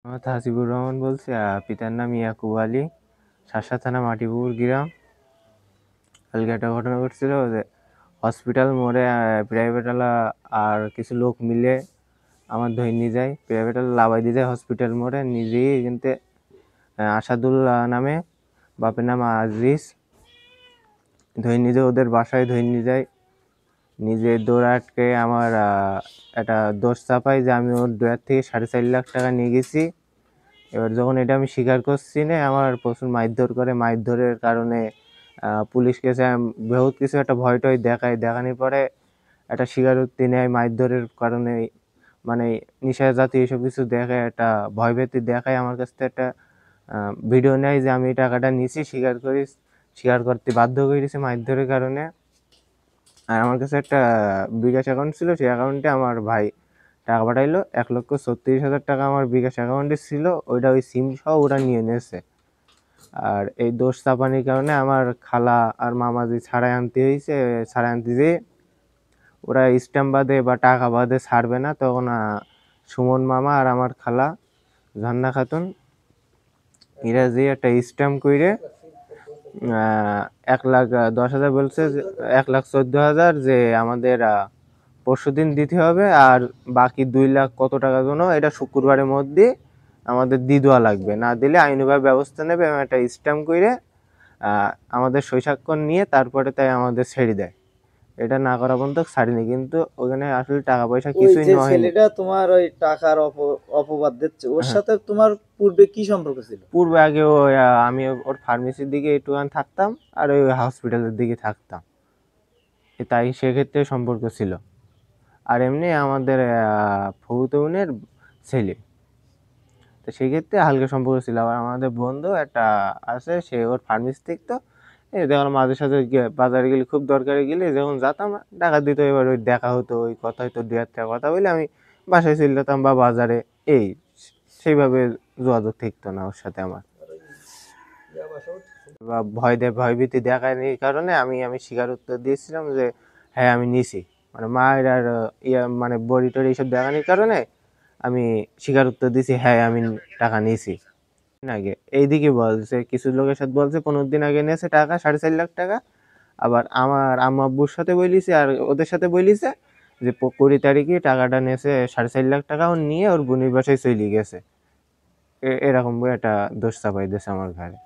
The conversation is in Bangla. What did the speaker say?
মোহাম্মদ হাসিবুর রহমান বলছি। পিতার নাম ইয়াকুব আলী, শাসা থানা মাটিপুর গ্রাম। কালকে একটা ঘটনা ঘটছিল যে হসপিটাল মোড়ে প্রাইভেটওয়ালা আর কিছু লোক মিলে আমার ধরে নিয়ে যায়, প্রাইভেটওয়ালা লাভাই দিয়ে যায় হসপিটাল মোড়ে। নিজেই কিন্তু আসাদুল্লাহ নামে, বাপের নাম আজিজ, ধরে নিয়ে যায় ওদের বাসায়, ধরে নিয়ে যায়। নিজে দৌড়াটকে আমার একটা দোষ চাপাই যে আমি ওর দৌড়ার থেকে 4.5 লাখ টাকা নিয়ে গেছি। এবার যখন এটা আমি স্বীকার করছি না, আমার প্রচুর মারধর করে। মারধরের কারণে পুলিশ কেসে বহুত কিছু একটা ভয় টয় দেখানোর পরে একটা স্বীকারোক্তি নেয়। মারধরের কারণে মানে নিশা জাতীয় এসব কিছু দেখায়, একটা ভয়ভীতি দেখায়। আমার কাছ থেকে একটা ভিডিও নেয় যে আমি এই টাকাটা নিছি, স্বীকার করতে বাধ্য করেছে মারধরের কারণে। আর আমার কাছে একটা বিকাশ অ্যাকাউন্ট ছিল, সেই অ্যাকাউন্টে আমার ভাই টাকা পাঠাইলো। 1,36,000 টাকা আমার বিকাশ অ্যাকাউন্টে ছিল, ওইটা ওই সিম সহ ওরা নিয়ে নিয়েছে। আর এই দোষ চাপানির কারণে আমার খালা আর মামাজি ছাড়াই আনতে হয়েছে। ছাড়াই আনতে যেয়ে ওরা স্ট্যাম্প বাদে বা টাকা বাদে ছাড়বে না, তখন সুমন মামা আর আমার খালা ঝর্ণা খাতুন এরা যে একটা স্ট্যাম্প করে 1,10,000 বলছে, 1,14,000 যে আমাদের পরশুদিন দিতে হবে। আর বাকি 2 লাখ কত টাকা জন্য এটা শুক্রবারের মধ্যে আমাদের দিয়ে দেওয়া লাগবে, না দিলে আইনভাবে ব্যবস্থা নেবে। এবং একটা স্ট্যাম্প করে আমাদের সই স্বাক্ষর নিয়ে তারপরে তাই আমাদের ছেড়ে দেয়। এটা না করা পর্যন্ত ছাড়িনি, কিন্তু ওখানে আসলে টাকা পয়সা কিছুই যে নেওয়া হয়নি। ছেলেটা তোমার ওই টাকার অপবাদ দিচ্ছে, ওর সাথে তোমার পূর্বে কি সম্পর্ক ছিল? পূর্বে আগে আমি ওর ফার্মেসির দিকে একটুখানি থাকতাম, আর ওই হসপিটালের দিকে থাকতাম, তাই সেক্ষেত্রে সম্পর্ক ছিল। আর এমনি আমাদের ফুফুতো বোনের ছেলে, তো সেক্ষেত্রে হালকা সম্পর্ক ছিল। আবার আমাদের বন্ধু একটা আছে, সে ওর ফার্মেসি থাকতো। এই যখন মাঝে সাঝে বাজারে গেলে, খুব দরকারে গেলে যখন যেতাম টাকা দিত, এবার ওই দেখা হতো, ওই কথা হয়তো 2 হাজার টাকা কথা বলে আমি বাসায় চলে যেতাম বা বাজারে। এই সেইভাবে যোগাযোগ থাকতো না ওর সাথে আমার। বা ভয়ভীতি দেখায় এই কারণে আমি স্বীকারোক্তি দিয়েছিলাম যে হ্যাঁ আমি নিছি। মানে মায়ের আর মানে বড়ি টড়ি এইসব দেখানোর কারণে আমি স্বীকারোক্তি দিয়েছি, হ্যাঁ আমি টাকা নিয়েছি। আগে এইদিকে বলছে, কিছু লোকের সাথে বলছে 15 দিন আগে নিয়েছে টাকা 4.5 লাখ টাকা। আবার আমার আম্মু আব্বুর সাথে বলিছে আর ওদের সাথে বলিছে যে 20 তারিখে টাকাটা নিয়েছে 4.5 লাখ টাকা, ও নিয়ে ওর বোনের বাসায় চলে গেছে। এরকম একটা দোষ চাপাই দিয়েছে আমার ঘরে।